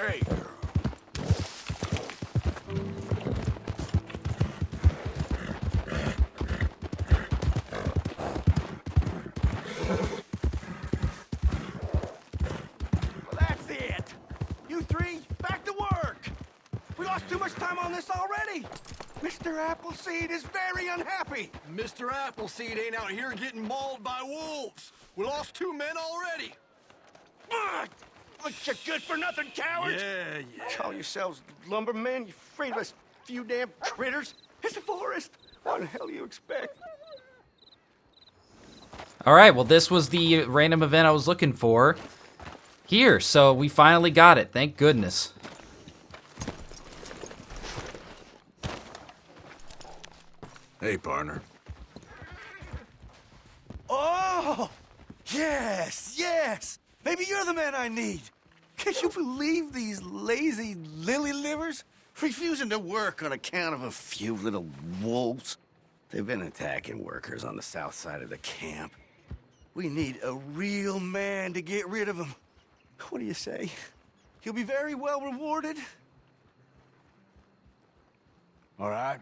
Okay. Well, that's it. You three, back to work. We lost too much time on this already. Mr. Appleseed is very unhappy. Mr. Appleseed ain't out here getting mauled by wolves. We lost 2 men already. Ugh! Bunch of good-for-nothing cowards. Yeah. Call yourselves lumbermen, you freedless few damn critters. It's a forest. What the hell do you expect? All right, well, this was the random event I was looking for here, so we finally got it. Thank goodness. Hey, partner. Oh! Yes! Maybe you're the man I need. Can you believe these lazy lily livers? Refusing to work on account of a few little wolves. They've been attacking workers on the south side of the camp. We need a real man to get rid of them. What do you say? He'll be very well rewarded. All right.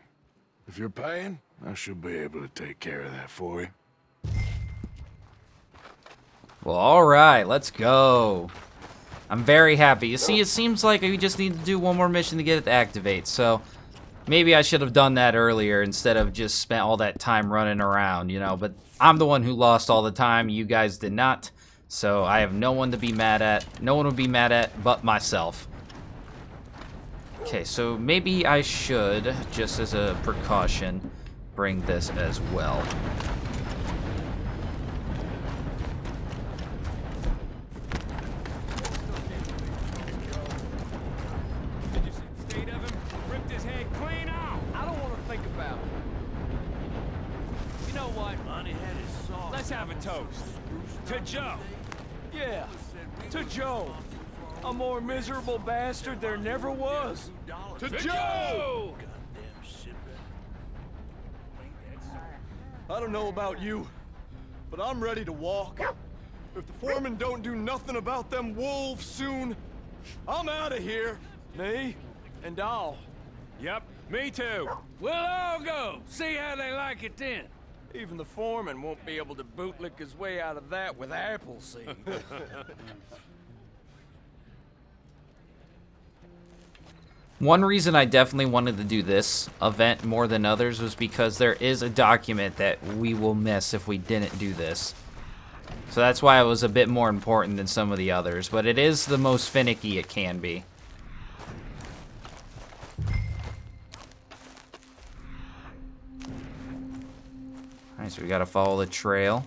If you're paying, I should be able to take care of that for you. Well, all right, let's go. I'm very happy. You see, it seems like we just need to do one more mission to get it to activate, so maybe I should have done that earlier instead of just spent all that time running around, you know, but I'm the one who lost all the time. You guys did not, so I have no one to be mad at. No one would be mad at but myself. Okay, so maybe I should, just as a precaution, bring this as well. Let's have a toast. To Joe. Yeah, to Joe. A more miserable bastard there never was. To Joe! I don't know about you, but I'm ready to walk. If the foreman don't do nothing about them wolves soon, I'm out of here. Me and all. Yep, me too. We'll all go. See how they like it then. Even the foreman won't be able to bootlick his way out of that with Appleseed. One reason I definitely wanted to do this event more than others was because there is a document that we will miss if we didn't do this. So that's why it was a bit more important than some of the others, but it is the most finicky it can be. Alright, so we gotta follow the trail.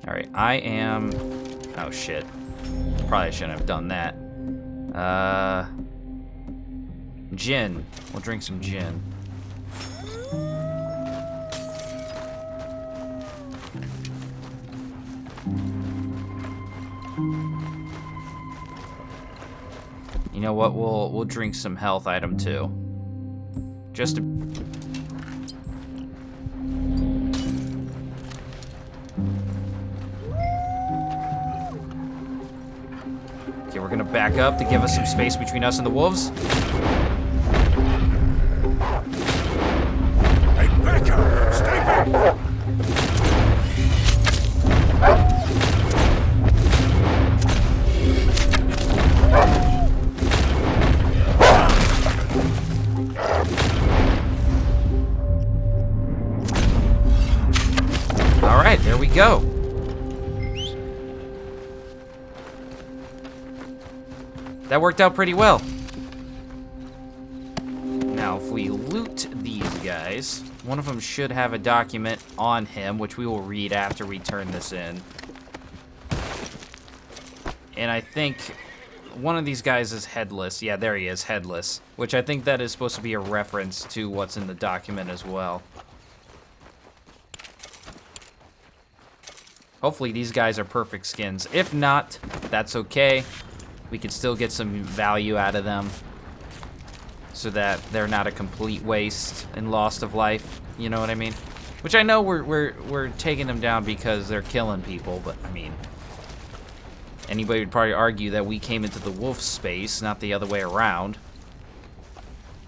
Alright, I am... Oh, shit. Probably shouldn't have done that. Gin. We'll drink some gin. You know what? We'll drink some health item too. Just to... Okay, we're gonna back up to give us some space between us and the wolves. Hey, back up! Stay back! Alright, there we go. That worked out pretty well. Now, if we loot these guys, one of them should have a document on him, which we will read after we turn this in. And I think one of these guys is headless. Yeah, there he is, headless. Which I think that is supposed to be a reference to what's in the document as well. Hopefully these guys are perfect skins. If not, that's okay. We can still get some value out of them. so that they're not a complete waste and loss of life. You know what I mean? Which I know we're taking them down because they're killing people, but I mean, anybody would probably argue that we came into the wolf space, not the other way around.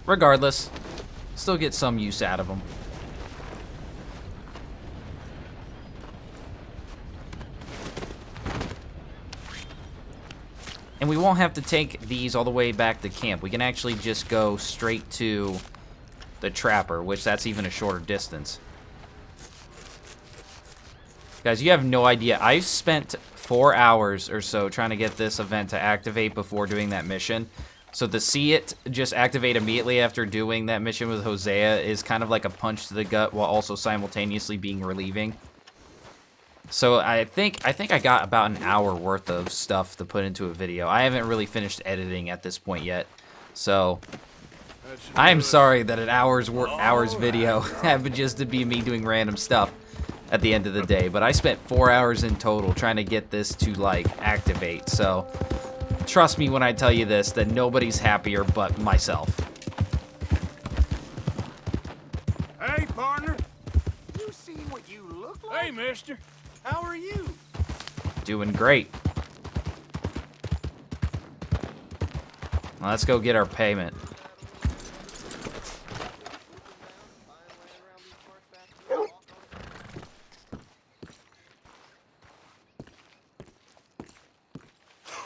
Regardless, still get some use out of them. And we won't have to take these all the way back to camp. We can actually just go straight to the trapper, which that's even a shorter distance. Guys, you have no idea. I've spent 4 hours or so trying to get this event to activate before doing that mission. So to see it just activate immediately after doing that mission with Hosea is kind of like a punch to the gut while also simultaneously being relieving. So I think I got about an hour worth of stuff to put into a video. I haven't really finished editing at this point yet. So I am sorry that an hour's video happened just to be me doing random stuff at the end of the day, but I spent 4 hours in total trying to get this to like activate. So trust me when I tell you this, that nobody's happier but myself. Hey, partner. You see what you look like? Hey, mister. How are you? Doing great. Well, let's go get our payment.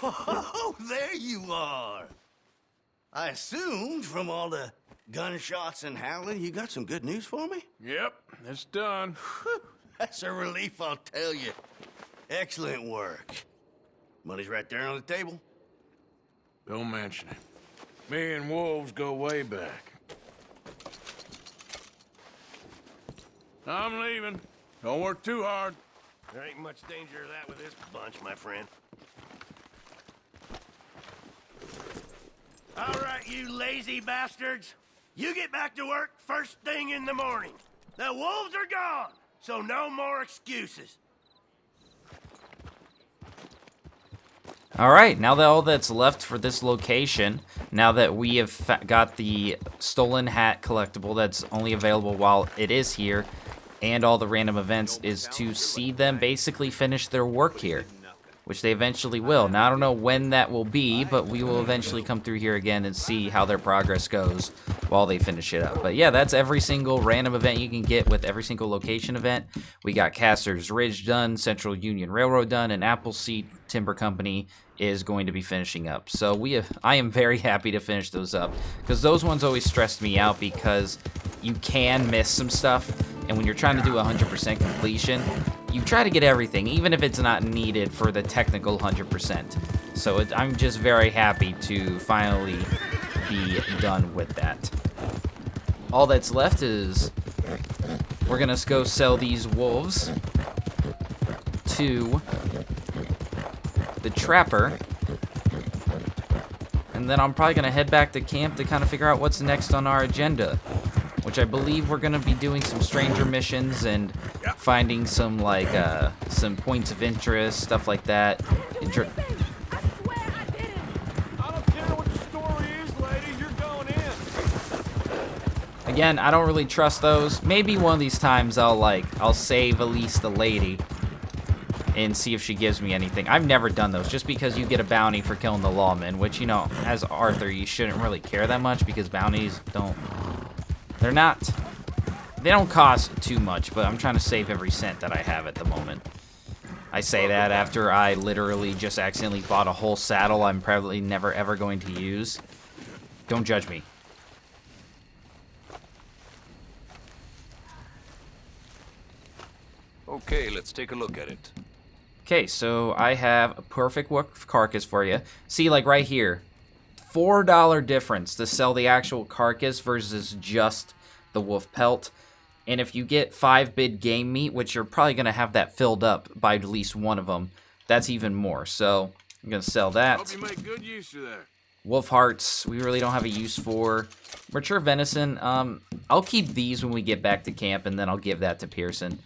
Oh, there you are. I assumed from all the gunshots and howling, you got some good news for me? Yep, it's done. That's a relief, I'll tell you. Excellent work. Money's right there on the table. Don't mention it. Me and Wolves go way back. I'm leaving. Don't work too hard. There ain't much danger of that with this bunch, my friend. All right, you lazy bastards. You get back to work first thing in the morning. The wolves are gone, so no more excuses. All right, now that all that's left for this location, now that we have got the stolen hat collectible that's only available while it is here, and all the random events, is to see them basically finish their work here, which they eventually will. Now, I don't know when that will be, but we will eventually come through here again and see how their progress goes while they finish it up. But yeah, that's every single random event you can get with every single location event. We got Caster's Ridge done, Central Union Railroad done, and Appleseed Timber Company is going to be finishing up. So I am very happy to finish those up, because those ones always stressed me out because you can miss some stuff, and when you're trying to do 100% completion, you try to get everything, even if it's not needed for the technical 100%. So I'm just very happy to finally be done with that. All that's left is we're gonna go sell these wolves to the trapper, and then I'm probably gonna head back to camp to kind of figure out what's next on our agenda, which I believe we're gonna be doing some stranger missions and finding some like some points of interest, stuff like that. I swear I did it. I don't care what the story is, lady. You're going in. Again, I don't really trust those. Maybe one of these times I'll save at least the lady and see if she gives me anything. I've never done those, just because you get a bounty for killing the lawman, which, you know, as Arthur, you shouldn't really care that much because bounties they don't cost too much, but I'm trying to save every cent that I have at the moment. I say that after I literally just accidentally bought a whole saddle I'm probably never ever going to use. Don't judge me. Okay, let's take a look at it. Okay, so I have a perfect wolf carcass for you. See, like right here, $4 difference to sell the actual carcass versus just the wolf pelt. And if you get 5 bid game meat, which you're probably going to have that filled up by at least one of them, that's even more. So I'm going to sell that. Hope you make good use of that. Wolf hearts, we really don't have a use for. Mature venison, I'll keep these when we get back to camp, and then I'll give that to Pearson.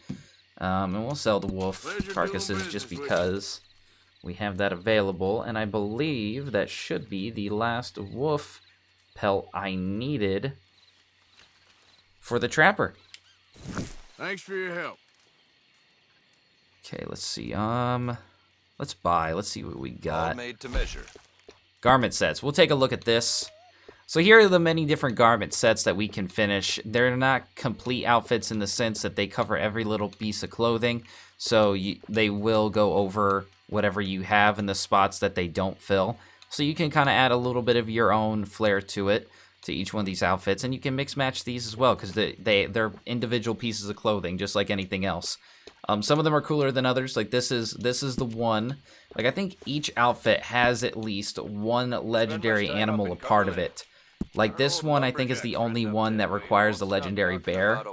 And we'll sell the wolf carcasses just because we have that available. And I believe that should be the last wolf pelt I needed for the trapper. Thanks for your help. Okay, let's see. Let's buy. Let's see what we All got. made to measure. Garment sets. We'll take a look at this. So here are the many different garment sets that we can finish. They're not complete outfits in the sense that they cover every little piece of clothing. So they will go over whatever you have in the spots that they don't fill. So you can kind of add a little bit of your own flair to it, to each one of these outfits. And you can mix match these as well, because they're individual pieces of clothing, just like anything else. Some of them are cooler than others. Like this is the one. Like I think each outfit has at least one legendary animal a part of it. Like this one I think is the only one that requires the legendary bear.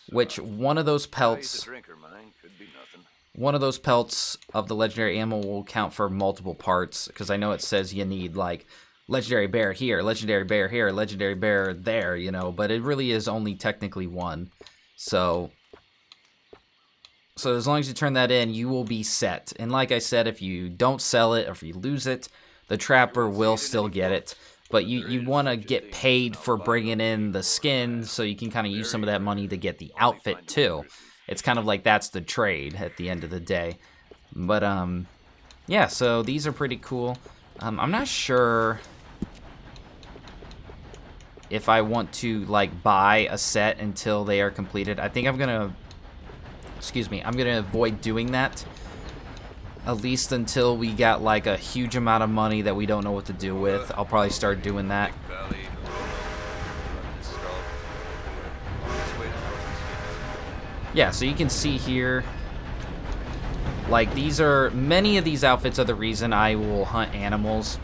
Which one of those pelts of the legendary animal will count for multiple parts, because I know it says you need like legendary bear here, legendary bear here, legendary bear there, you know, but it really is only technically one. So as long as you turn that in, you will be set. And like I said, if you don't sell it or if you lose it, the trapper will still get it. But you want to get paid for bringing in the skin, so you can kind of use some of that money to get the outfit too. It's kind of like that's the trade at the end of the day. But yeah, so these are pretty cool. I'm not sure if I want to like buy a set until they are completed. I think I'm gonna avoid doing that, at least until we got like a huge amount of money that we don't know what to do with. I'll probably start doing that. Yeah, so you can see here, like many of these outfits are the reason I will hunt animals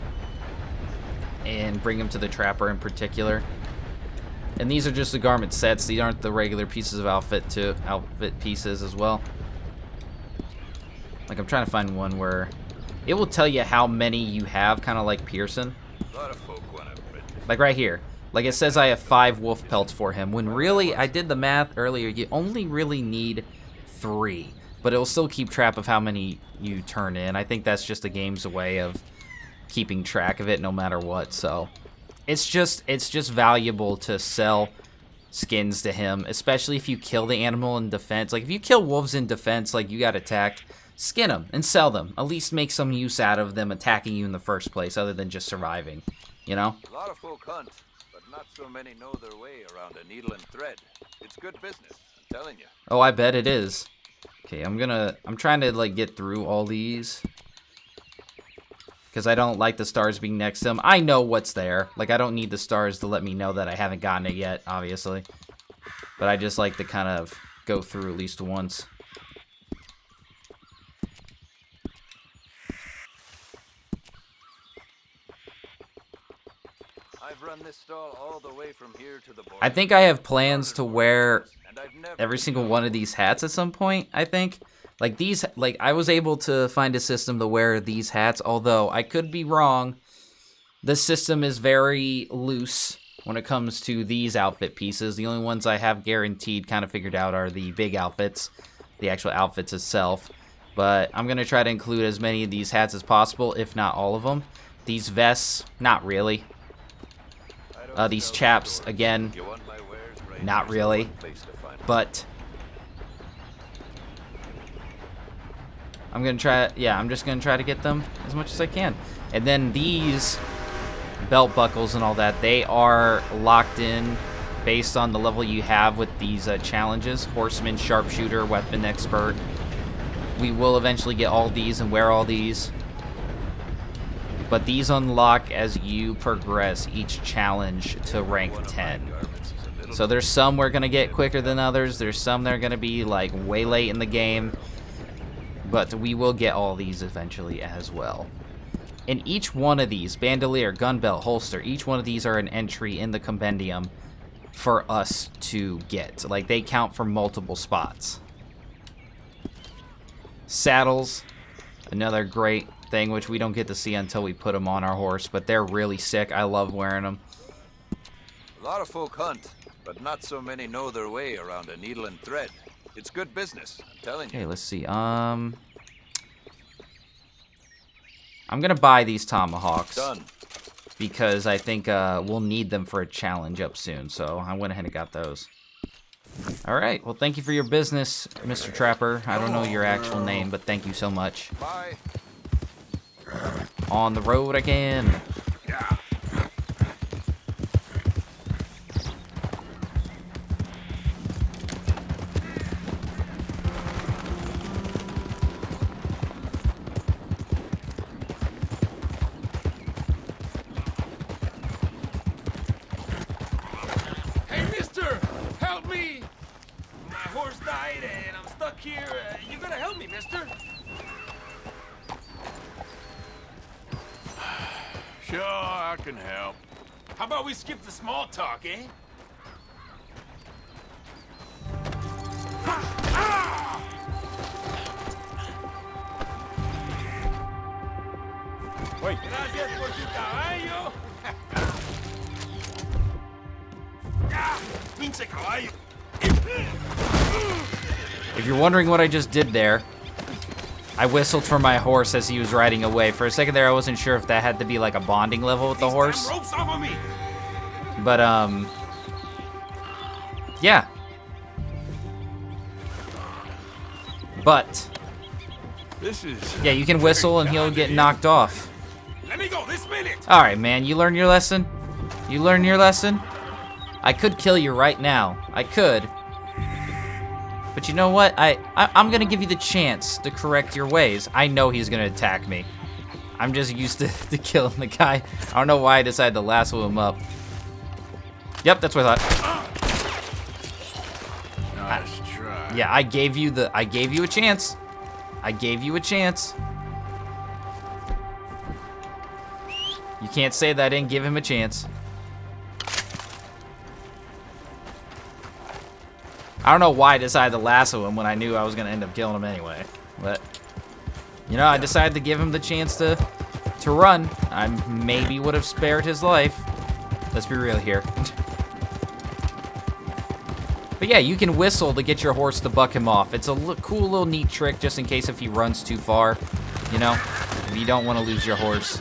and bring them to the trapper in particular. And these are just the garment sets. These aren't the regular pieces of outfit pieces as well. Like I'm trying to find one where it will tell you how many you have, kind of like Pearson. Like right here. Like it says I have 5 wolf pelts for him, when really, I did the math earlier, you only really need 3. But it'll still keep track of how many you turn in. I think that's just the game's way of keeping track of it no matter what, so it's just valuable to sell skins to him, especially if you kill the animal in defense. Like if you kill wolves in defense, like you got attacked, skin them and sell them. At least make some use out of them attacking you in the first place, other than just surviving, you know? A lot of folk hunt, but not so many know their way around a needle and thread. It's good business, I'm telling you. Oh, I bet it is. Okay, I'm trying to like get through all these, because I don't like the stars being next to them. I know what's there. Like, I don't need the stars to let me know that I haven't gotten it yet, obviously. But I just like to kind of go through at least once. I've run this stall all the way from here to the border. I think I have plans to wear every single one of these hats at some point, I think. Like these, like I was able to find a system to wear these hats, although I could be wrong. The system is very loose when it comes to these outfit pieces. The only ones I have guaranteed kind of figured out are the big outfits, the actual outfits itself. But I'm going to try to include as many of these hats as possible, if not all of them. These vests, not really. These chaps, again, not really. But I'm gonna try, yeah, I'm just gonna try to get them as much as I can. And then these belt buckles and all that, they are locked in based on the level you have with these challenges. Horseman, sharpshooter, weapon expert. We will eventually get all these and wear all these. But these unlock as you progress each challenge to rank 10. So there's some we're gonna get quicker than others. There's some that are gonna be like way late in the game. But we will get all these eventually as well. And each one of these, bandolier, gun belt, holster, each one of these are an entry in the compendium for us to get. Like, they count for multiple spots. Saddles, another great thing, which we don't get to see until we put them on our horse, but they're really sick. I love wearing them. A lot of folk hunt, but not so many know their way around a needle and thread. It's good business, I'm telling you. Okay, let's see. I'm gonna buy these tomahawks. Done. because I think we'll need them for a challenge up soon. So I went ahead and got those. All right. Well, thank you for your business, Mr. Trapper. I don't know your actual name, but thank you so much. Bye. On the road again. Hey, mister! Help me! My horse died and I'm stuck here. You gotta help me, mister. Sure, I can help. How about we skip the small talk, eh? Wait. Gracias por su caballo. Pinche caballo. If you're wondering what I just did there, I whistled for my horse as he was riding away. For a second there, I wasn't sure if that had to be like a bonding level with the horse. Ropes off of me. But, yeah. But, This is... yeah, you can whistle and he'll get knocked off. Let me go this minute. All right, man, you learned your lesson? You learned your lesson? I could kill you right now. I could. But you know what? I'm gonna give you the chance to correct your ways. I know he's gonna attack me. I'm just used to killing the guy. I don't know why I decided to lasso him up. Yep, that's what I thought. Nice try. Yeah, I gave you a chance. I gave you a chance. You can't say that I didn't give him a chance. I don't know why I decided to lasso him when I knew I was gonna end up killing him anyway. But you know, I decided to give him the chance to run. I maybe would have spared his life. Let's be real here. But yeah, you can whistle to get your horse to buck him off. It's a cool little neat trick just in case if he runs too far. You know, if you don't want to lose your horse.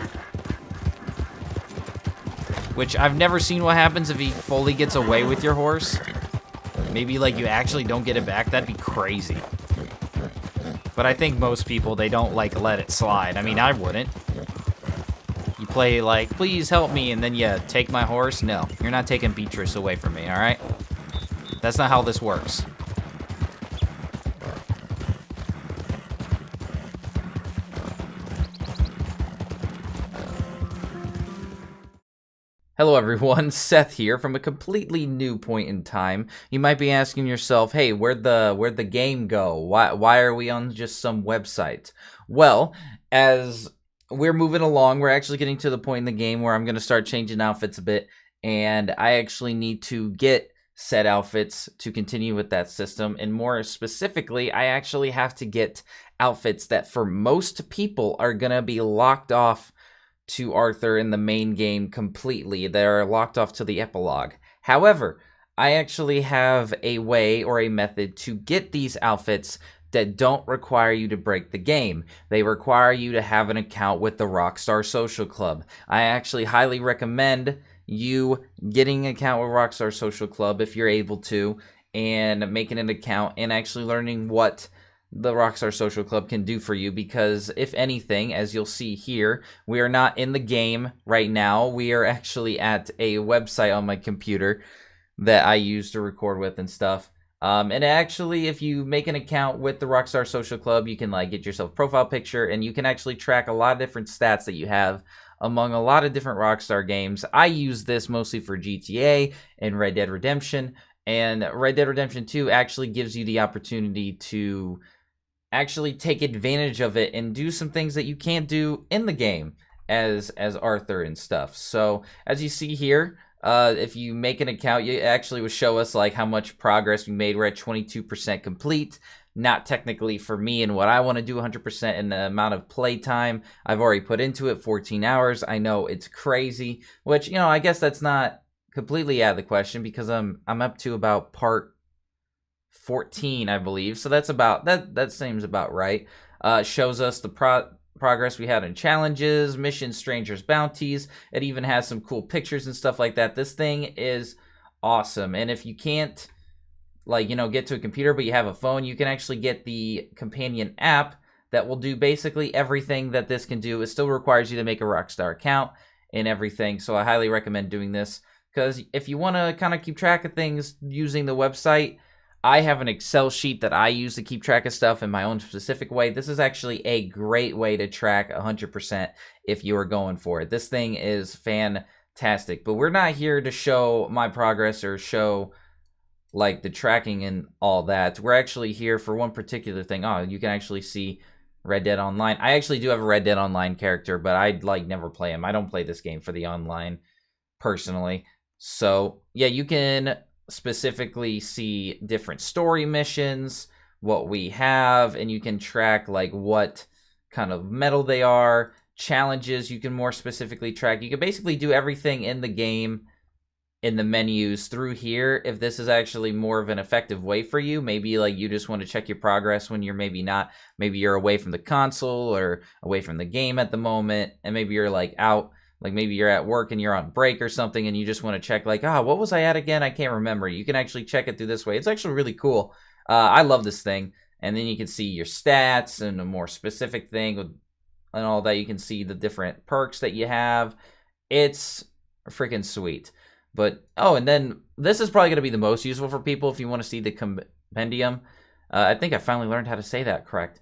Which I've never seen what happens if he fully gets away with your horse. Maybe like you actually don't get it back. That'd be crazy. But I think most people, they don't like let it slide. I mean, I wouldn't. You play like, please help me, and then you take my horse. No, you're not taking Beatrice away from me, all right? That's not how this works. Hello everyone, Seth here from a completely new point in time. You might be asking yourself, hey, where'd the game go? Why are we on just some website? Well, as we're moving along, we're actually getting to the point in the game where I'm going to start changing outfits a bit, and I actually need to get set outfits to continue with that system, and more specifically, I actually have to get outfits that for most people are going to be locked off to Arthur in the main game completely. They're locked off to the epilogue. However, I actually have a way or a method to get these outfits that don't require you to break the game. They require you to have an account with the Rockstar Social Club. I actually highly recommend you getting an account with Rockstar Social Club if you're able to, and making an account and actually learning what the Rockstar Social Club can do for you, because if anything, as you'll see here, we are not in the game right now. We are actually at a website on my computer that I use to record with and stuff. And actually, if you make an account with the Rockstar Social Club, you can like get yourself a profile picture, and you can actually track a lot of different stats that you have among a lot of different Rockstar games. I use this mostly for GTA and Red Dead Redemption, and Red Dead Redemption 2 actually gives you the opportunity to actually take advantage of it and do some things that you can't do in the game as Arthur and stuff. So as you see here, if you make an account, you actually will show us like how much progress we made. We're at 22% complete. Not technically for me and what I want to do 100% in the amount of play time I've already put into it, 14 hours. I know it's crazy, which, you know, I guess that's not completely out of the question because I'm up to about part 14, I believe. So that's about that seems about right. Shows us the progress we had in challenges, missions, strangers, bounties. It even has some cool pictures and stuff like that. This thing is awesome. And if you can't, like, you know, get to a computer, but you have a phone, you can actually get the companion app that will do basically everything that this can do. It still requires you to make a Rockstar account and everything. So I highly recommend doing this, because if you want to kind of keep track of things using the website, I have an Excel sheet that I use to keep track of stuff in my own specific way. This is actually a great way to track 100% if you are going for it. This thing is fantastic. But we're not here to show my progress or show like the tracking and all that. We're actually here for one particular thing. Oh, you can actually see Red Dead Online. I actually do have a Red Dead Online character, but I like never play him. I don't play this game for the online personally. So yeah, you can specifically see different story missions, what we have, and you can track like what kind of metal they are. Challenges you can more specifically track. You can basically do everything in the game in the menus through here. If this is actually more of an effective way for you, maybe like you just want to check your progress when you're maybe not, maybe you're away from the console or away from the game at the moment, and maybe you're like out, like maybe you're at work and you're on break or something, and you just want to check like, what was I at again? I can't remember. You can actually check it through this way. It's actually really cool. I love this thing. And then you can see your stats and a more specific thing and all that. You can see the different perks that you have. It's freaking sweet. But, and then this is probably going to be the most useful for people if you want to see the compendium. I think I finally learned how to say that correct.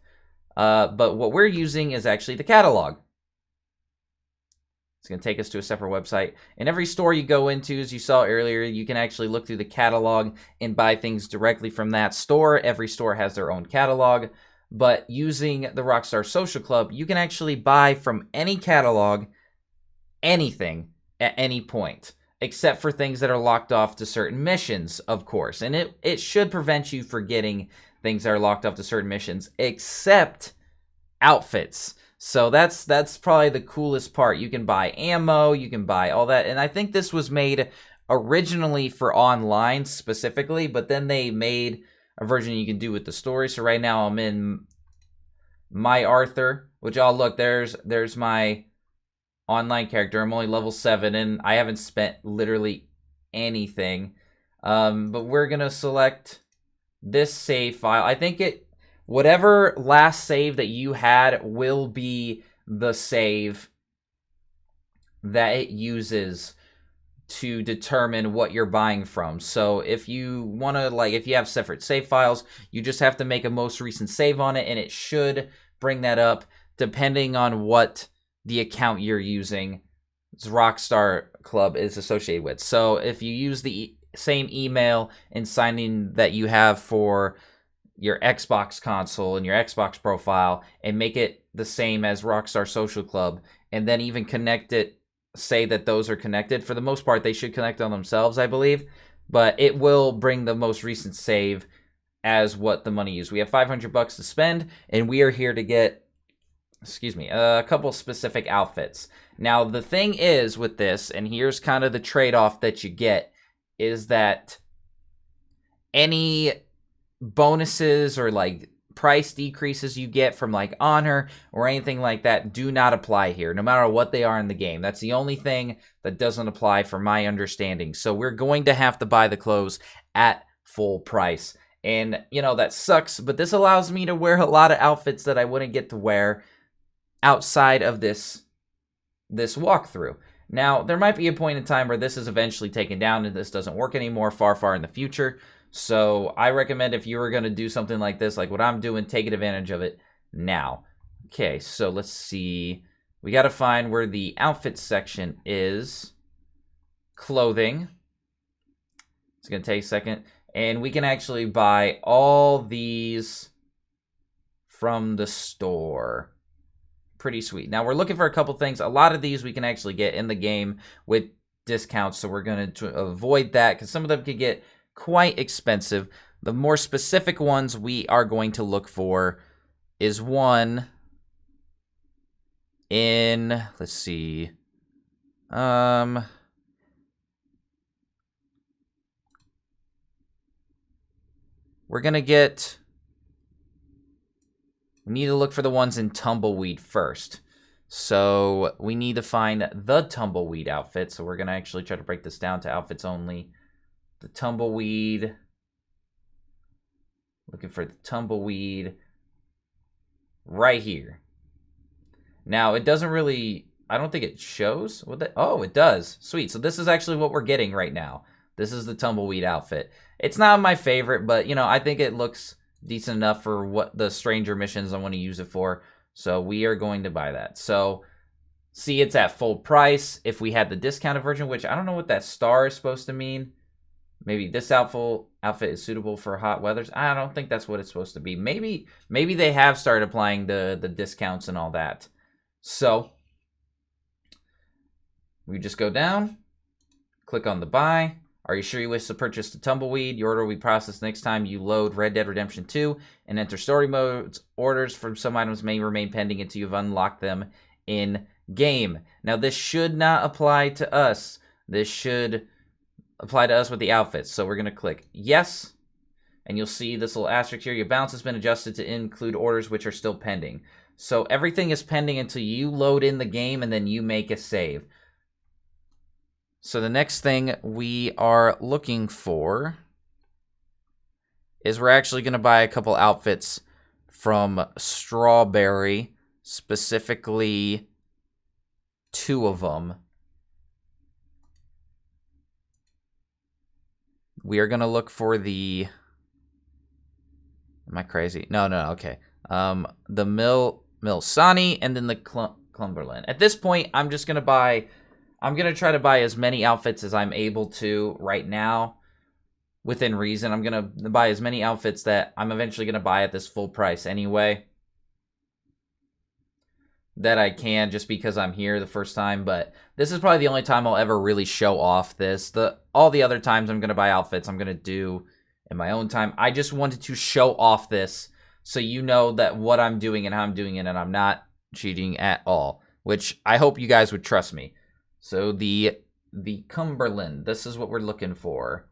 But what we're using is actually the catalog. It's going to take us to a separate website. And every store you go into, as you saw earlier, you can actually look through the catalog and buy things directly from that store. Every store has their own catalog. But using the Rockstar Social Club, you can actually buy from any catalog anything at any point, except for things that are locked off to certain missions, of course. And it should prevent you from getting things that are locked off to certain missions, except outfits. So that's probably the coolest part. You can buy ammo, you can buy all that. And I think this was made originally for online specifically, but then they made a version you can do with the story. So right now I'm in my Arthur, which look, there's my online character. I'm only level 7 and I haven't spent literally anything. But we're gonna select this save file. I think whatever last save that you had will be the save that it uses to determine what you're buying from. So if you want to, like, if you have separate save files, you just have to make a most recent save on it, and it should bring that up depending on what the account you're using Rockstar Club is associated with. So if you use the same email and signing that you have for your Xbox console and your Xbox profile and make it the same as Rockstar Social Club, and then even connect it, say that those are connected. For the most part, they should connect on themselves, I believe, but it will bring the most recent save as what the money is. We have $500 to spend, and we are here to get, a couple specific outfits. Now, the thing is with this, and here's kind of the trade-off that you get, is that any bonuses or like price decreases you get from like honor or anything like that do not apply here, no matter what they are in the game. That's the only thing that doesn't apply from my understanding. So we're going to have to buy the clothes at full price. And, that sucks, but this allows me to wear a lot of outfits that I wouldn't get to wear outside of this walkthrough. Now, there might be a point in time where this is eventually taken down and this doesn't work anymore far in the future. So I recommend if you were going to do something like this, like what I'm doing, taking advantage of it now. Okay, so let's see. We got to find where the outfit section is. Clothing. It's going to take a second. And we can actually buy all these from the store. Pretty sweet. Now we're looking for a couple things. A lot of these we can actually get in the game with discounts, so we're going to avoid that because some of them could get quite expensive. The more specific ones we are going to look for is one in, let's see, we're going to get we need to look for the ones in Tumbleweed first. So we need to find the Tumbleweed outfit. So we're going to actually try to break this down to outfits only. The Tumbleweed. Looking for the Tumbleweed right here. Now, it doesn't really... I don't think it shows. Oh, it does. Sweet. So this is actually what we're getting right now. This is the Tumbleweed outfit. It's not my favorite, but, you know, I think it looks decent enough for what the stranger missions I want to use it for. So we are going to buy that. So, see, it's at full price. If we had the discounted version, which I don't know what that star is supposed to mean. Maybe this outfit is suitable for hot weathers. I don't think that's what it's supposed to be. Maybe they have started applying the discounts and all that. So, we just go down, click on the buy. Are you sure you wish to purchase the Tumbleweed? Your order will be processed next time you load Red Dead Redemption 2 and enter story modes. Orders from some items may remain pending until you've unlocked them in-game. Now, this should not apply to us. This should apply to us with the outfits. So we're going to click yes, and you'll see this little asterisk here. Your balance has been adjusted to include orders which are still pending. So everything is pending until you load in the game and then you make a save. So the next thing we are looking for is we're actually going to buy a couple outfits from Strawberry, specifically 2 of them. We are going to look for the... Am I crazy? No, okay. The Milsani and then the Cumberland. At this point, I'm just going to buy... I'm going to try to buy as many outfits as I'm able to right now, within reason. I'm going to buy as many outfits that I'm eventually going to buy at this full price anyway, that I can, just because I'm here the first time. But this is probably the only time I'll ever really show off this. All the other times I'm going to buy outfits, I'm going to do in my own time. I just wanted to show off this so you know that what I'm doing and how I'm doing it, and I'm not cheating at all, which I hope you guys would trust me. So the Cumberland, this is what we're looking for.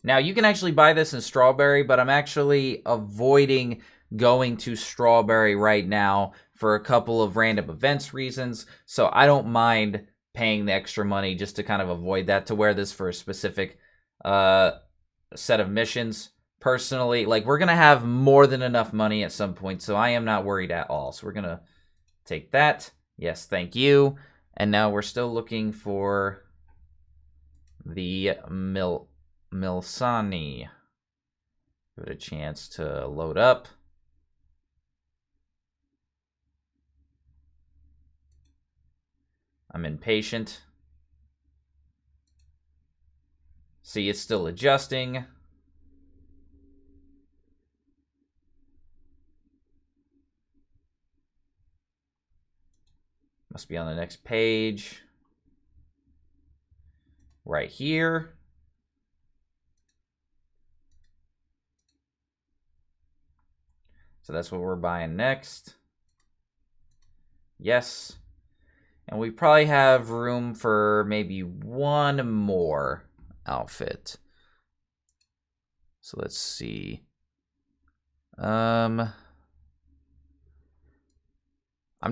Now, you can actually buy this in Strawberry, but I'm actually avoiding going to Strawberry right now for a couple of random events reasons. So I don't mind paying the extra money just to kind of avoid that, to wear this for a specific set of missions. Personally, like, we're going to have more than enough money at some point, so I am not worried at all. So we're going to take that. Yes, thank you. And now we're still looking for the Milsani. Give it a chance to load up. I'm impatient. See, it's still adjusting. Must be on the next page. Right here. So that's what we're buying next. Yes. And we probably have room for maybe one more outfit. So let's see. I'm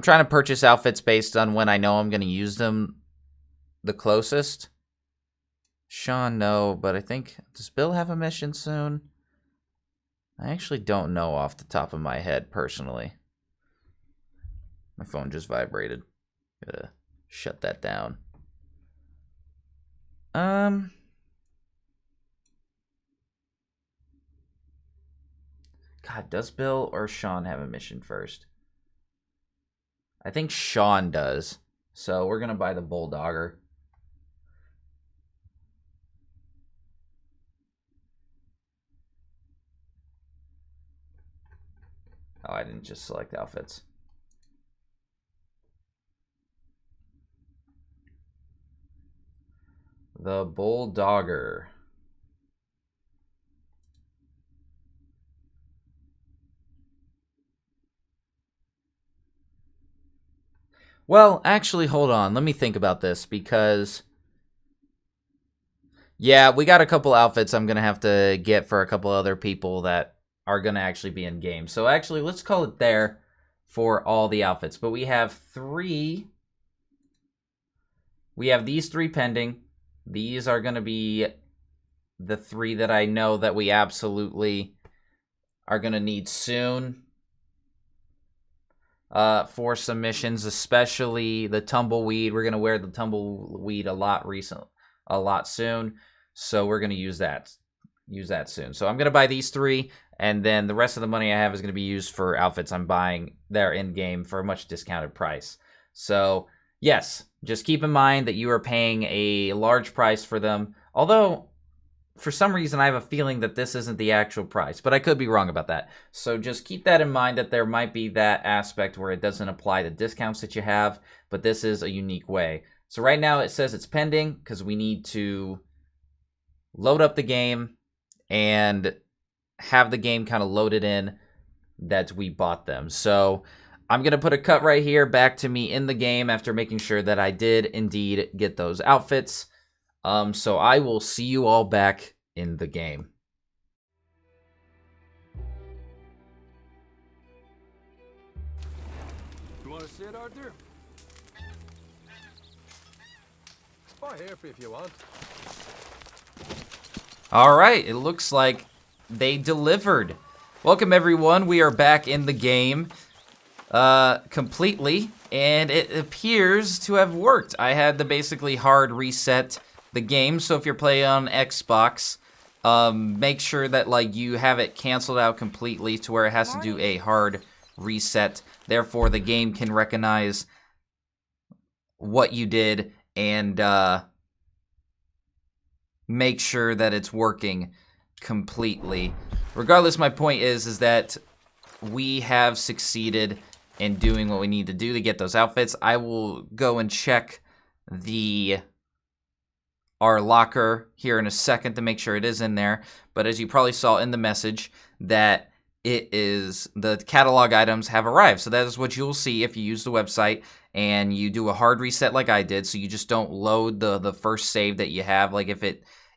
trying to purchase outfits based on when I know I'm going to use them the closest. Sean, no, but I think... Does Bill have a mission soon? I actually don't know off the top of my head, personally. My phone just vibrated. Gotta shut that down. God, does Bill or Sean have a mission first? I think Sean does. So we're going to buy the Bulldogger. Oh, I didn't just select outfits. The Bulldogger. Well, actually, hold on. Let me think about this, because... Yeah, we got a couple outfits I'm going to have to get for a couple other people that are going to actually be in game. So actually, let's call it there for all the outfits. But we have 3. We have these 3 pending. These are going to be the 3 that I know that we absolutely are going to need soon for some missions, especially the tumbleweed. We're going to wear the tumbleweed a lot soon, so we're going to use that soon. So I'm going to buy these 3, and then the rest of the money I have is going to be used for outfits I'm buying there in-game for a much discounted price. So, yes, just keep in mind that you are paying a large price for them, although for some reason I have a feeling that this isn't the actual price, but I could be wrong about that. So just keep that in mind, that there might be that aspect where it doesn't apply the discounts that you have, but this is a unique way. So right now it says it's pending because we need to load up the game and have the game kind of loaded in that we bought them. So I'm going to put a cut right here back to me in the game after making sure that I did indeed get those outfits. So I will see you all back in the game. You want to sit, Arthur? Spy here if you want. All right, it looks like they delivered. Welcome everyone. We are back in the game completely, and it appears to have worked. I had to basically hard reset the game, so if you're playing on Xbox, make sure that like you have it canceled out completely to where it has to do a hard reset. Therefore, the game can recognize what you did and make sure that it's working completely. Regardless, my point is that we have succeeded in doing what we need to do to get those outfits. I will go and check our locker here in a second to make sure it is in there. But as you probably saw in the message, that it is, the catalog items have arrived. So that is what you'll see if you use the website and you do a hard reset like I did. So you just don't load the first save that you have. Like if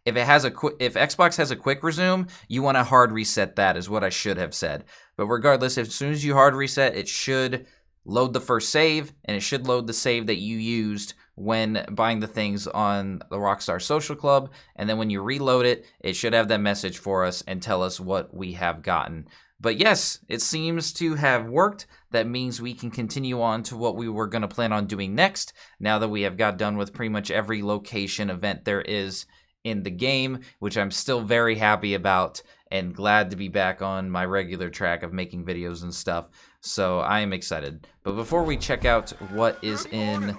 Xbox has a quick resume, you want to hard reset that, is what I should have said. But regardless, as soon as you hard reset, it should load the first save, and it should load the save that you used when buying the things on the Rockstar Social Club. And then when you reload it, it should have that message for us and tell us what we have gotten. But yes, it seems to have worked. That means we can continue on to what we were going to plan on doing next, now that we have got done with pretty much every location event there is in the game, which I'm still very happy about and glad to be back on my regular track of making videos and stuff. So I am excited. But before we check out what is in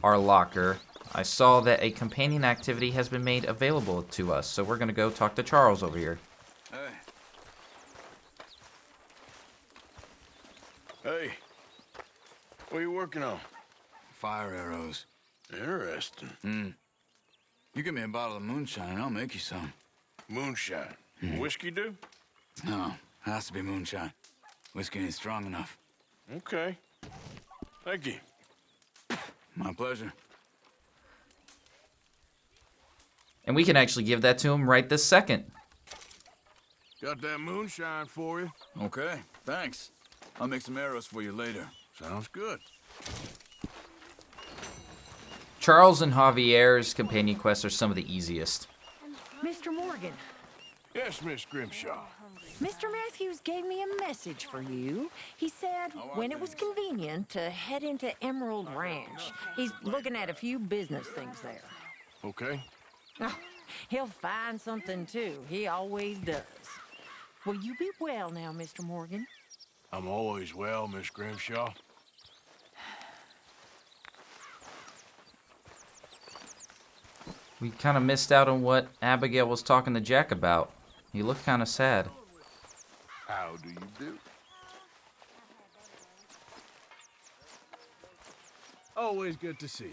our locker, I saw that a companion activity has been made available to us. So we're going to go talk to Charles over here. Hey, what are you working on? Fire arrows. Interesting. You give me a bottle of moonshine and I'll make you some. Moonshine. Whiskey do? No, has to be moonshine. Whiskey ain't strong enough. Okay. Thank you. My pleasure. And we can actually give that to him right this second. Got that moonshine for you. Okay, thanks. I'll make some arrows for you later. Sounds good. Charles and Javier's companion quests are some of the easiest. Mr. Morgan, Yes, Miss Grimshaw. Mr. Matthews gave me a message for you. He said when it was convenient to head into Emerald Ranch. He's looking at a few business things there. Okay. Oh, he'll find something too. He always does. Will you be well now, Mr. Morgan? I'm always well, Miss Grimshaw. We kind of missed out on what Abigail was talking to Jack about. He looked kind of sad. How do you do? Always good to see you.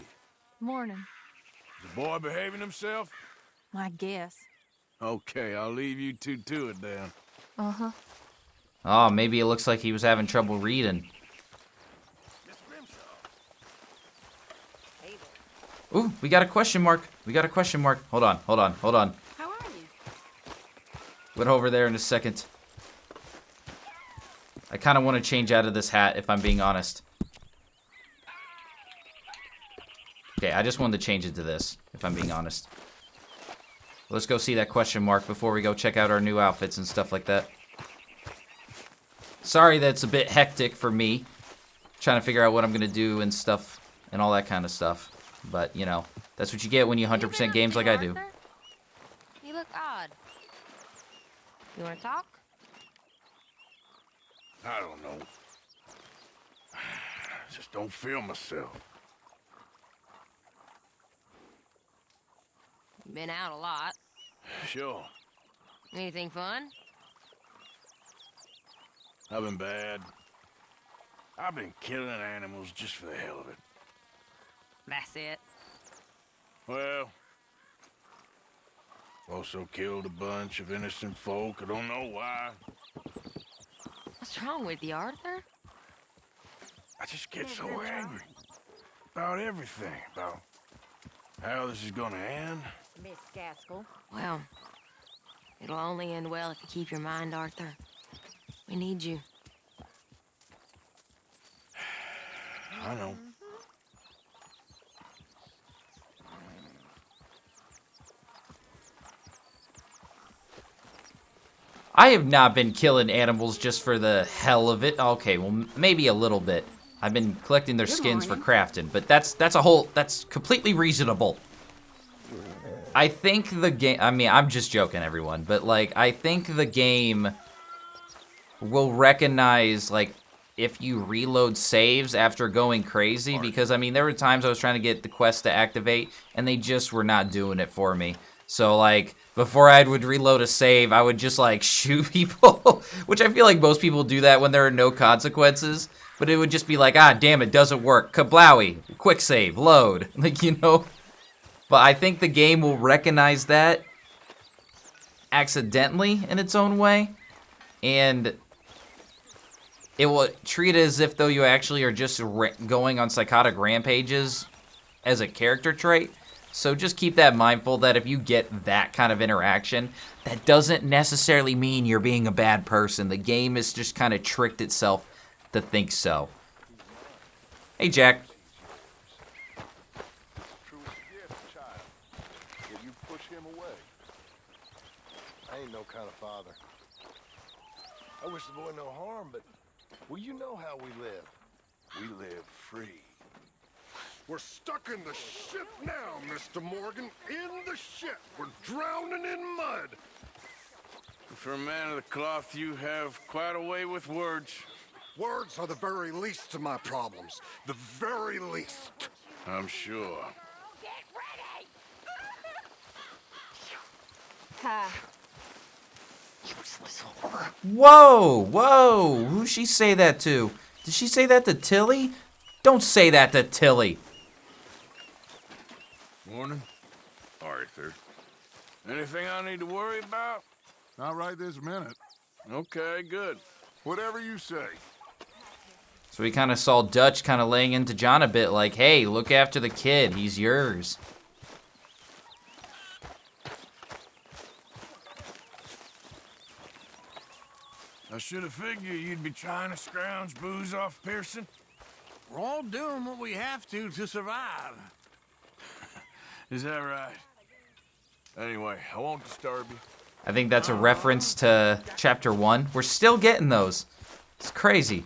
Morning. Is the boy behaving himself? I guess. Okay, I'll leave you two to it then. Uh-huh. Oh, maybe it looks like he was having trouble reading. Ooh, we got a question mark. We got a question mark. Hold on. How are you? We'll over there in a second. I kind of want to change out of this hat, if I'm being honest. Okay, I just wanted to change it to this, if I'm being honest. Let's go see that question mark before we go check out our new outfits and stuff like that. Sorry that it's a bit hectic for me, trying to figure out what I'm going to do and stuff, and all that kind of stuff. But, you know, that's what you get when you 100% games like I do. You look odd. You want to talk? I don't know. I just don't feel myself. Been out a lot. Sure. Anything fun? I've been bad. I've been killing animals just for the hell of it. That's it. Well, also killed a bunch of innocent folk. I don't know why. What's wrong with you, Arthur? I just get so angry about everything, about how this is gonna end. Miss Gaskell. Well, it'll only end well if you keep your mind, Arthur. We need you. I know. I have not been killing animals just for the hell of it. Okay, well, maybe a little bit. I've been collecting their skins for crafting, but that's completely reasonable. I think the game, I mean, I'm just joking, everyone, but, like, I think the game will recognize, like, if you reload saves after going crazy, because, I mean, there were times I was trying to get the quest to activate, and they just were not doing it for me. So, like, before I would reload a save, I would just, like, shoot people, which I feel like most people do that when there are no consequences, but it would just be like, ah, damn, it doesn't work, kablowie, quick save, load, like, you know? But I think the game will recognize that accidentally in its own way, and it will treat it as if though you actually are just going on psychotic rampages as a character trait. So just keep that mindful that if you get that kind of interaction, that doesn't necessarily mean you're being a bad person. The game has just kind of tricked itself to think so. Hey, Jack. Kind of father. I wish the boy no harm, but well, you know how we live. We live free. We're stuck in the ship now, Mr. Morgan. In the ship. We're drowning in mud. For a man of the cloth, you have quite a way with words. Words are the very least of my problems. The very least. I'm sure. Whoa, whoa, who'd she say that to? Did she say that to Tilly? Don't say that to Tilly. Morning, Arthur. Anything I need to worry about? Not right this minute. Okay, good. Whatever you say. So we kind of saw Dutch kind of laying into John a bit like, hey, look after the kid, he's yours. I should have figured you'd be trying to scrounge booze off Pearson. We're all doing what we have to survive. Is that right? Anyway, I won't disturb you. I think that's a reference to Chapter 1. We're still getting those. It's crazy.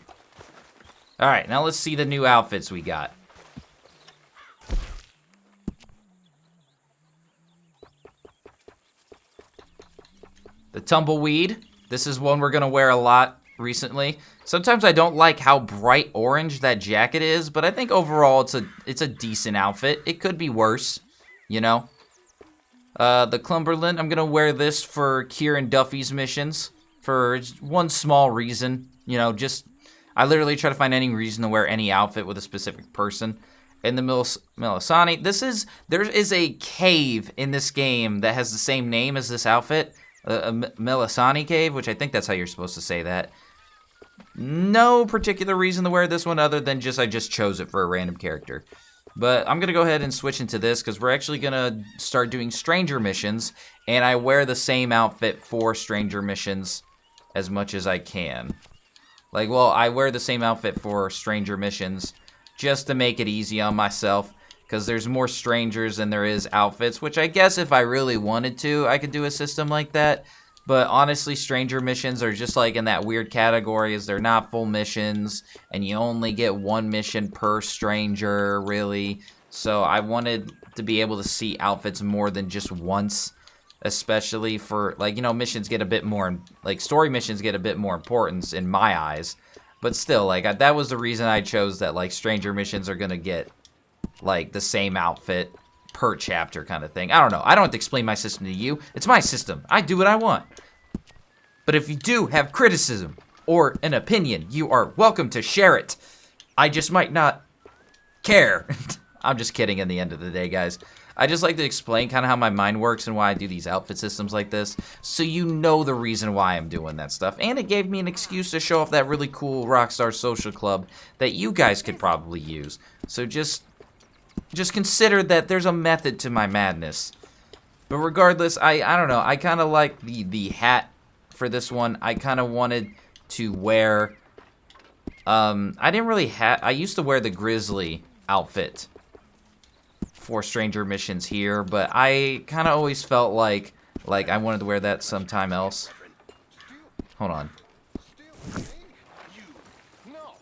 Alright, now let's see the new outfits we got. The tumbleweed. This is one we're going to wear a lot recently. Sometimes I don't like how bright orange that jacket is, but I think overall it's a decent outfit. It could be worse, you know. The Cumberland, I'm going to wear this for Kieran Duffy's missions for one small reason. You know, just, I literally try to find any reason to wear any outfit with a specific person. And the Melisani, there is a cave in this game that has the same name as this outfit. A Melisani cave, which I think that's how you're supposed to say that. No particular reason to wear this one other than I just chose it for a random character. But I'm going to go ahead and switch into this because we're actually going to start doing stranger missions. And I wear the same outfit for stranger missions as much as I can. Like, well, I wear the same outfit for stranger missions just to make it easy on myself, because there's more strangers than there is outfits, which I guess if I really wanted to, I could do a system like that. But honestly, stranger missions are just like in that weird category, as they're not full missions, and you only get one mission per stranger, really. So I wanted to be able to see outfits more than just once, especially for, like, you know, missions get a bit more, like, story missions get a bit more importance in my eyes. But still, like, that was the reason I chose that, like, stranger missions are gonna get, like, the same outfit per chapter kind of thing. I don't know. I don't have to explain my system to you. It's my system. I do what I want. But if you do have criticism or an opinion, you are welcome to share it. I just might not care. I'm just kidding in the end of the day, guys. I just like to explain kind of how my mind works and why I do these outfit systems like this, so you know the reason why I'm doing that stuff. And it gave me an excuse to show off that really cool Rockstar Social Club that you guys could probably use. So just consider that there's a method to my madness. But regardless, I don't know. I kind of like the hat for this one. I kind of wanted to wear... I didn't really have... I used to wear the Grizzly outfit for stranger missions here, but I kind of always felt like I wanted to wear that sometime else. Hold on. No,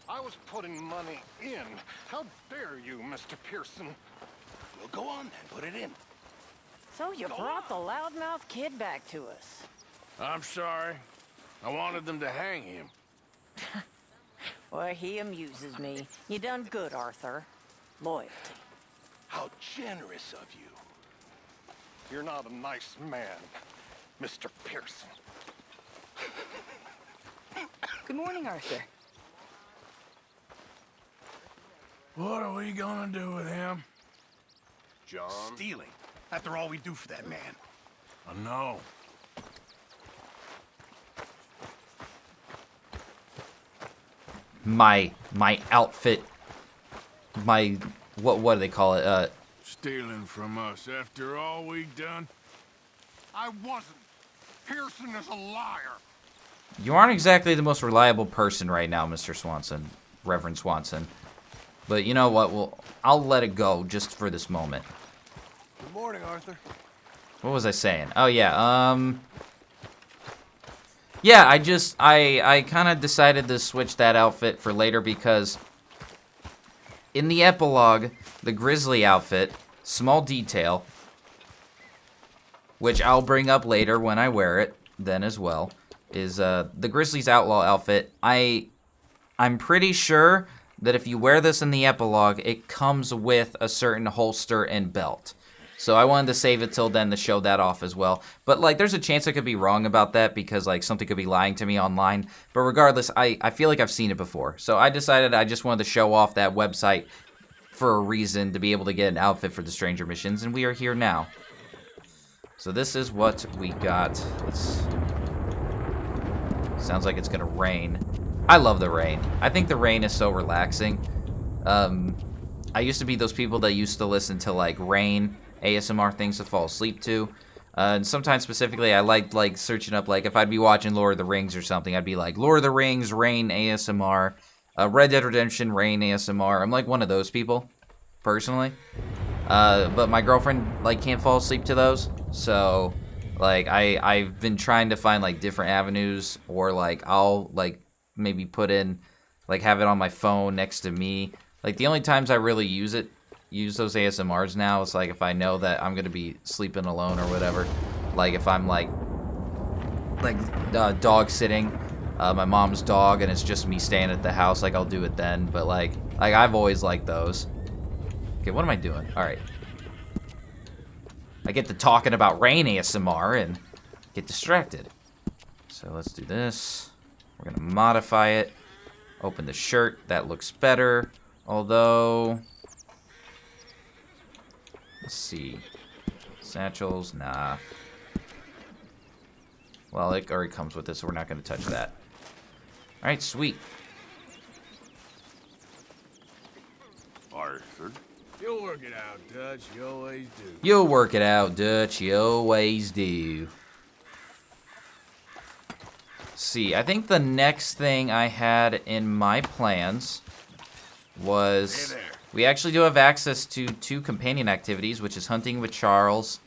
I was putting money in. How dare you, Mr. Pearson? Well, go on then, put it in. So you brought the loudmouth kid back to us. I'm sorry. I wanted them to hang him. Well, he amuses me. You done good, Arthur. Loyalty. How generous of you. You're not a nice man, Mr. Pearson. Good morning, Arthur. What are we gonna do with him? John? Stealing. After all we do for that man. I know. My outfit, what do they call it? Stealing from us after all we've done? I wasn't. Pearson is a liar. You aren't exactly the most reliable person right now, Mr. Swanson, Reverend Swanson. But you know what? Well, I'll let it go just for this moment. Good morning, Arthur. What was I saying? Oh yeah, yeah, I kind of decided to switch that outfit for later because in the epilogue, the Grizzly outfit, small detail, which I'll bring up later when I wear it then as well, is the Grizzly's outlaw outfit. I'm pretty sure that if you wear this in the epilogue, it comes with a certain holster and belt. So I wanted to save it till then to show that off as well. But, like, there's a chance I could be wrong about that because, like, something could be lying to me online. But regardless, I feel like I've seen it before. So I decided I just wanted to show off that website for a reason to be able to get an outfit for the stranger missions. And we are here now. So this is what we got. Sounds like it's going to rain. I love the rain. I think the rain is so relaxing. I used to be those people that used to listen to, like, rain ASMR things to fall asleep to. And sometimes specifically I liked like searching up, like if I'd be watching Lord of the Rings or something, I'd be like Lord of the Rings rain ASMR, Red Dead Redemption rain ASMR. I'm like one of those people personally, but my girlfriend like can't fall asleep to those, so like I've been trying to find like different avenues, or like I'll like maybe put in like have it on my phone next to me. Like the only times I really use those ASMRs now is like if I know that I'm gonna be sleeping alone or whatever. Like if I'm like dog sitting my mom's dog and it's just me staying at the house, like I'll do it then. But like I've always liked those. Okay, what am I doing? All right, I get to talking about rain ASMR and get distracted. So let's do this. We're gonna modify it. Open the shirt. That looks better. Although, let's see. Satchels, nah. Well, it already comes with this, so we're not going to touch that. Alright, sweet. Arthur, you'll work it out, Dutch. You always do. You'll work it out, Dutch. You always do. see, I think the next thing I had in my plans was we actually do have access to 2 companion activities, which is hunting with Charles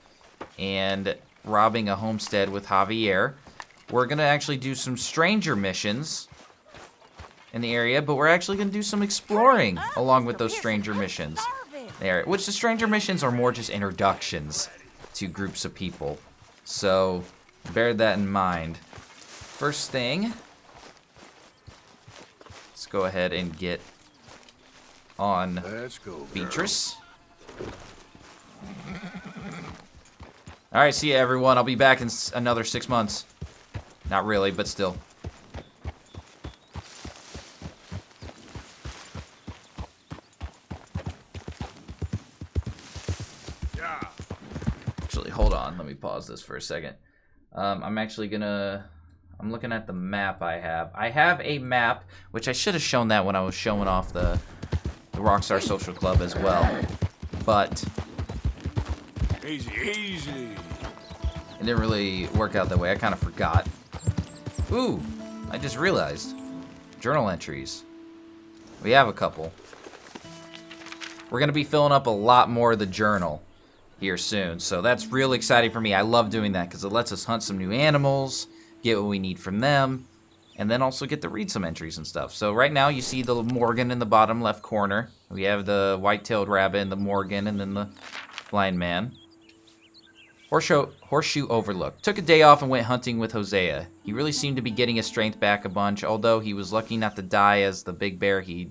and robbing a homestead with Javier. We're going to actually do some stranger missions in the area, but we're actually going to do some exploring along with those stranger missions. There, which the stranger missions are more just introductions to groups of people. So, bear that in mind. First thing, let's go ahead and get on Beatrice. Alright, see ya everyone. I'll be back in another 6 months. Not really, but still. Actually, hold on. Let me pause this for a second. I'm actually gonna... I'm looking at the map I have. I have a map, which I should have shown that when I was showing off the Rockstar Social Club as well. But... Easy, easy. It didn't really work out that way. I kind of forgot. Ooh, I just realized. Journal entries. We have a couple. We're going to be filling up a lot more of the journal here soon. So that's real exciting for me. I love doing that because it lets us hunt some new animals, get what we need from them, and then also get to read some entries and stuff. So right now you see the Morgan in the bottom left corner. We have the white-tailed rabbit and the Morgan and then the blind man. Horseshoe Overlook. Took a day off and went hunting with Hosea. He really seemed to be getting his strength back a bunch, although he was lucky not to die as the big bear he'd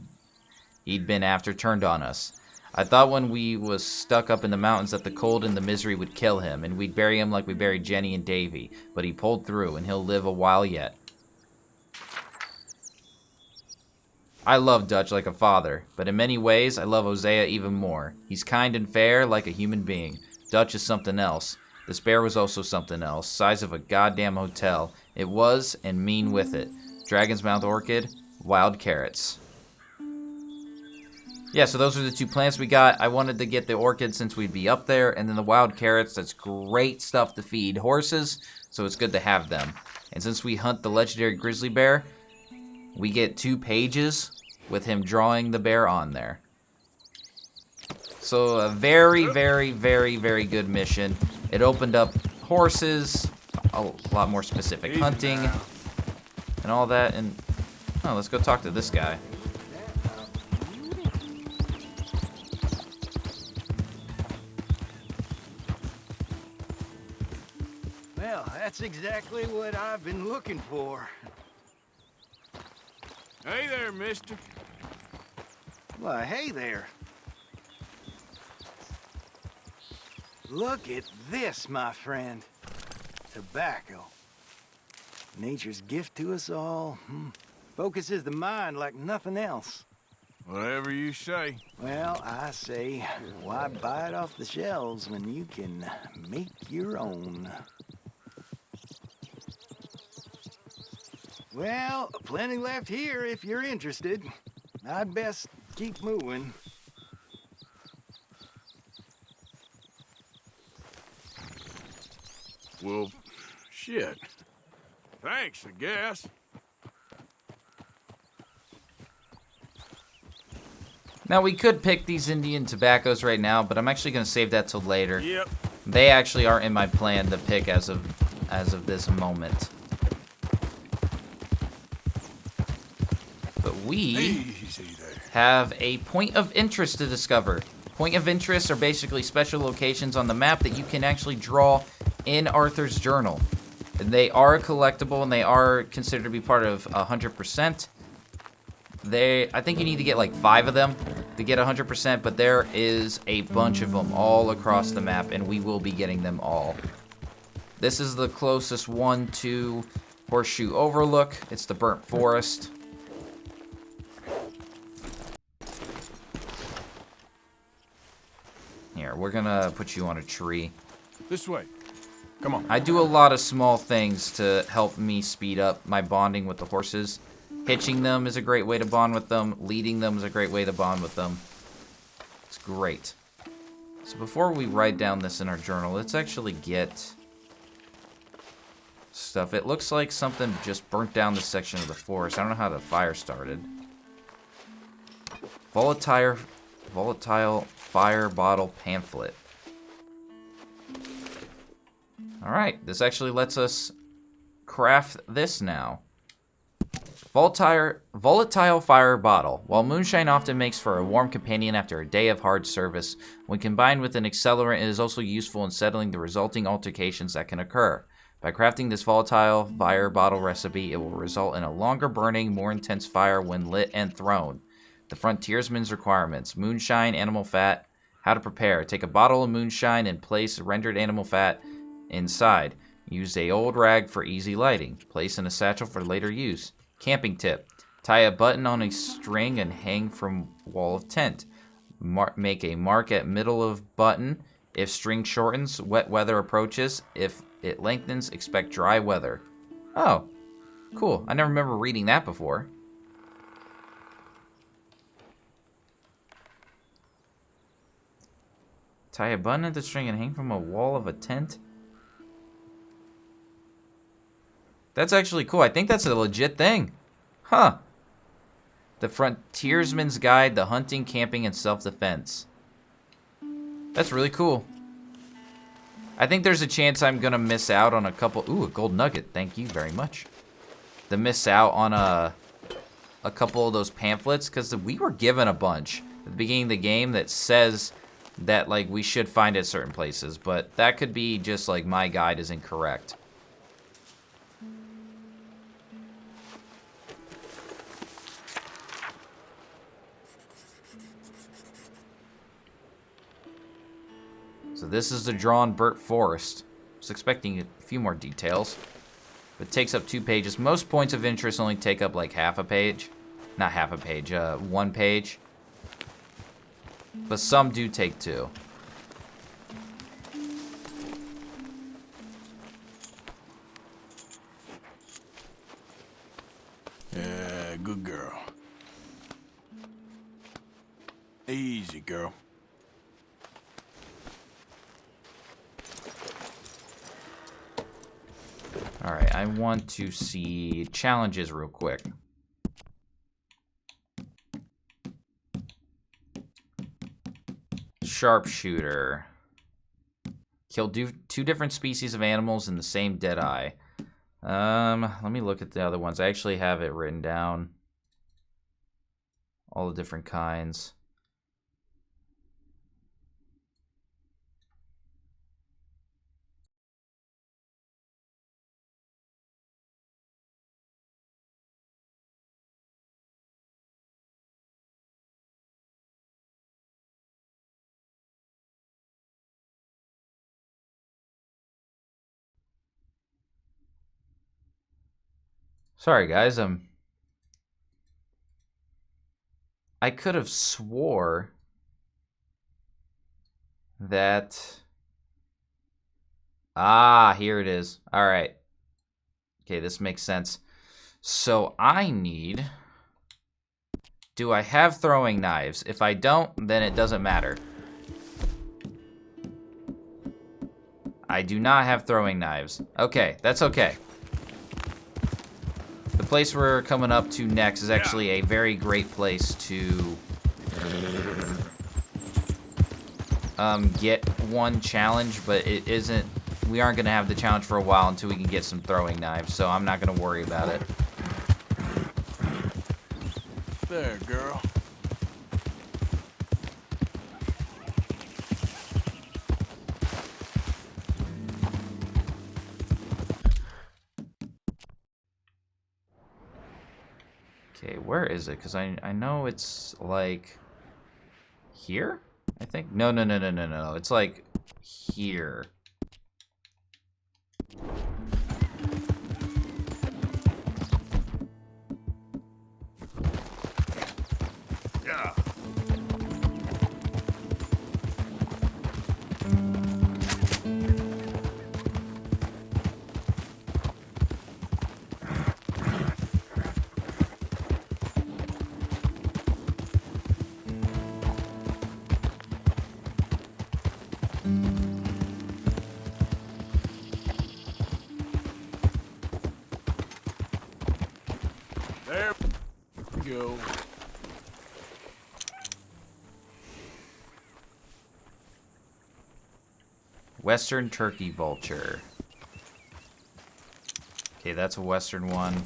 been after turned on us. I thought when we was stuck up in the mountains that the cold and the misery would kill him, and we'd bury him like we buried Jenny and Davy, but he pulled through, and he'll live a while yet. I love Dutch like a father, but in many ways, I love Hosea even more. He's kind and fair like a human being. Dutch is something else. This bear was also something else, size of a goddamn hotel. It was, and mean with it. Dragon's Mouth Orchid, wild carrots. Yeah, so those are the 2 plants we got. I wanted to get the orchid since we'd be up there, and then the wild carrots, that's great stuff to feed horses, so it's good to have them. And since we hunt the legendary grizzly bear, we get 2 pages with him drawing the bear on there. So a very, very, very, very good mission. It opened up horses, a lot more specific hunting, and all that. And oh, let's go talk to this guy. Well, that's exactly what I've been looking for. Hey there, mister. Why, hey there. Look at this, my friend. Tobacco. Nature's gift to us all. Focuses the mind like nothing else. Whatever you say. Well, I say, why buy it off the shelves when you can make your own? Well, plenty left here if you're interested. I'd best keep moving. Well, shit. Thanks, I guess. Now, we could pick these Indian tobaccos right now, but I'm actually going to save that till later. Yep. They actually are in my plan to pick as of this moment. But we have a point of interest to discover. Point of interest are basically special locations on the map that you can actually draw in Arthur's journal. And they are collectible and they are considered to be part of 100%. I think you need to get like 5 of them to get 100%, but there is a bunch of them all across the map, and we will be getting them all. This is the closest one to Horseshoe Overlook. It's the Burnt Forest. Here, we're gonna put you on a tree. This way. Come on. I do a lot of small things to help me speed up my bonding with the horses. Hitching them is a great way to bond with them. Leading them is a great way to bond with them. It's great. So before we write down this in our journal, let's actually get stuff. It looks like something just burnt down this section of the forest. I don't know how the fire started. Volatile fire bottle pamphlet. Alright, this actually lets us craft this now. Volatile fire bottle. While moonshine often makes for a warm companion after a day of hard service, when combined with an accelerant, it is also useful in settling the resulting altercations that can occur. By crafting this volatile fire bottle recipe, it will result in a longer burning, more intense fire when lit and thrown. The frontiersman's requirements. Moonshine, animal fat. How to prepare. Take a bottle of moonshine and place rendered animal fat inside. Use a old rag for easy lighting. Place in a satchel for later use. Camping tip. Tie a button on a string and hang from wall of tent. Make a mark at middle of button. If string shortens, wet weather approaches. If it lengthens, expect dry weather. Oh, cool. I never remember reading that before. Tie a button at the string and hang from a wall of a tent. That's actually cool. I think that's a legit thing. Huh. The Frontiersman's Guide, the hunting, camping, and self-defense. That's really cool. I think there's a chance I'm going to miss out on a couple... Ooh, a gold nugget. Thank you very much. To miss out on a couple of those pamphlets, because we were given a bunch at the beginning of the game that says that, like, we should find it certain places, but that could be just, like, my guide is incorrect. So this is the drawn burnt forest. I was expecting a few more details. But it takes up 2 pages. Most points of interest only take up like half a page. Not half a page, 1 page. But some do take 2. Yeah, good girl. Easy, girl. Alright, I want to see challenges real quick. Sharpshooter. Kill 2 different species of animals in the same deadeye. Let me look at the other ones. I actually have it written down. All the different kinds. Sorry, guys. I could have swore that... Ah, here it is. All right. Okay, this makes sense. So I need... Do I have throwing knives? If I don't, then it doesn't matter. I do not have throwing knives. Okay, that's okay. The place we're coming up to next is actually a very great place to get one challenge, but it isn't. We aren't going to have the challenge for a while until we can get some throwing knives, so I'm not going to worry about it. There, girl. Okay, where is it? Because I know it's like here, I think. No. It's like here. Yeah. go. Western turkey vulture. Okay, that's a western one.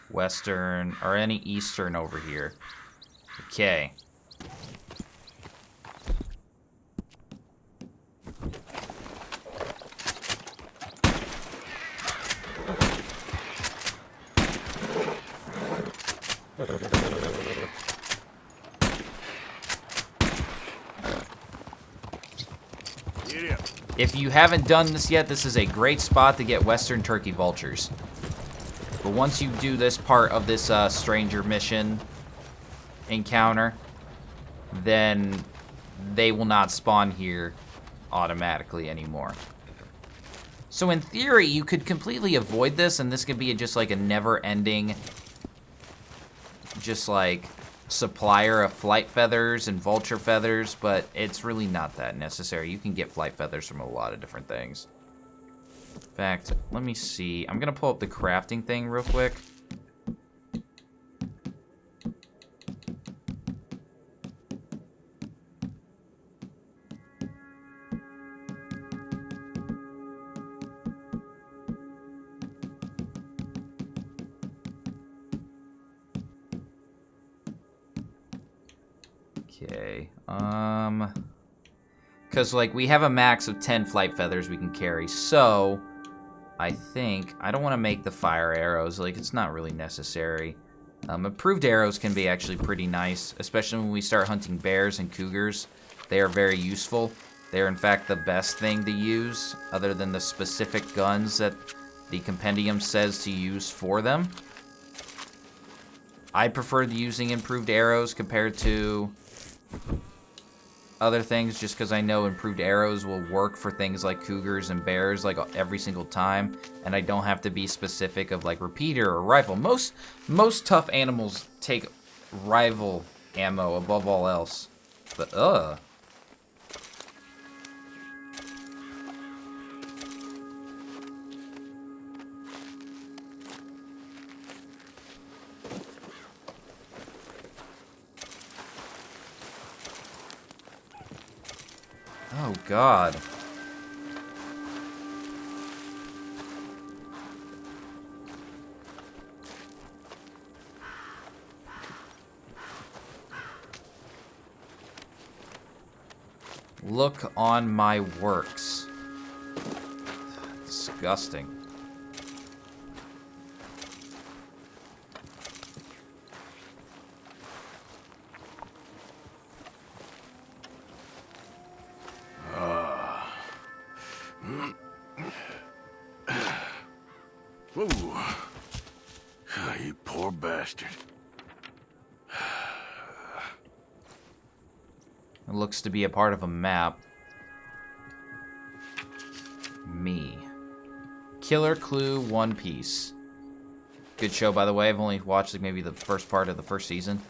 Western, or any eastern over here. Okay. If you haven't done this yet, this is a great spot to get western turkey vultures. But once you do this part of this stranger mission encounter, then they will not spawn here automatically anymore. So in theory, you could completely avoid this, and this could be just like a never-ending, just like supplier of flight feathers and vulture feathers, but it's really not that necessary. You can get flight feathers from a lot of different things. In fact, let me see. I'm gonna pull up the crafting thing real quick. Okay, because, like, we have a max of 10 flight feathers we can carry, so I think I don't want to make the fire arrows. Like, it's not really necessary. Improved arrows can be actually pretty nice, especially when we start hunting bears and cougars. They are very useful. They are, in fact, the best thing to use, other than the specific guns that the compendium says to use for them. I prefer using improved arrows compared to other things, just because I know improved arrows will work for things like cougars and bears like every single time, and I don't have to be specific of like repeater or rifle. Most tough animals take rifle ammo above all else. But oh, God. Look on my works. Disgusting. Whoa. You poor bastard. It looks to be a part of a map. Me. Killer Clue One Piece. Good show, by the way. I've only watched like maybe the first part of the first season.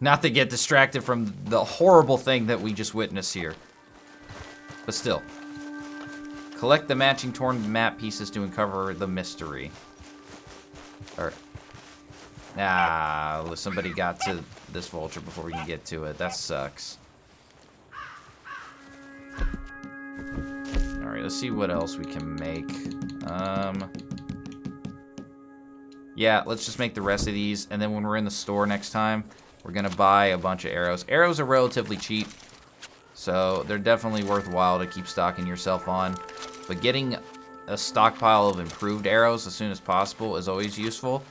Not to get distracted from the horrible thing that we just witnessed here. But still. Collect the matching torn map pieces to uncover the mystery. Or... ah, somebody got to this vulture before we can get to it. That sucks. Alright, let's see what else we can make. Yeah, let's just make the rest of these, and then when we're in the store next time, we're gonna buy a bunch of arrows. Arrows are relatively cheap, so they're definitely worthwhile to keep stocking yourself on. But getting a stockpile of improved arrows as soon as possible is always useful,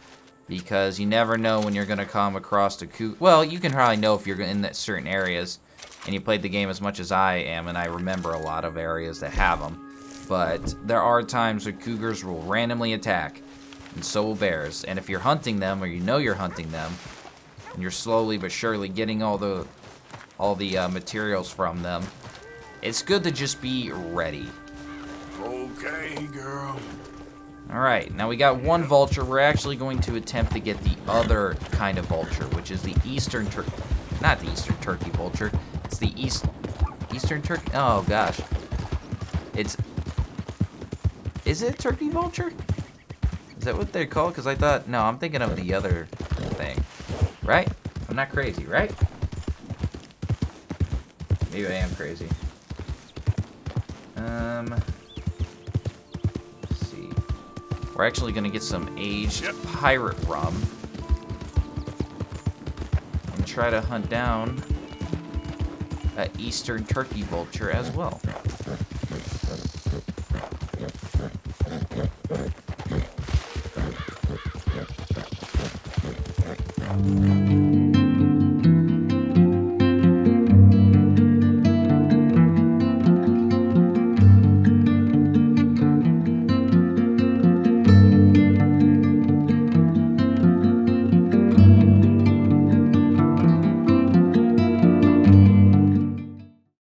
because you never know when you're gonna come across a cougar. Well, you can probably know if you're in that certain areas, and you played the game as much as I am, and I remember a lot of areas that have them. But there are times where cougars will randomly attack, and so will bears. And if you're hunting them, or you know you're hunting them, and you're slowly but surely getting all the materials from them, it's good to just be ready. Okay, girl. Alright, now we got one vulture. We're actually going to attempt to get the other kind of vulture, which is the eastern turkey. Not the eastern turkey vulture. It's the eastern turkey. Oh gosh. Is it a turkey vulture? Is that what they're called? Because I thought, no, I'm thinking of the other thing. Right? I'm not crazy, right? Maybe I am crazy. Let's see. We're actually gonna get some aged pirate rum. And try to hunt down an eastern turkey vulture as well.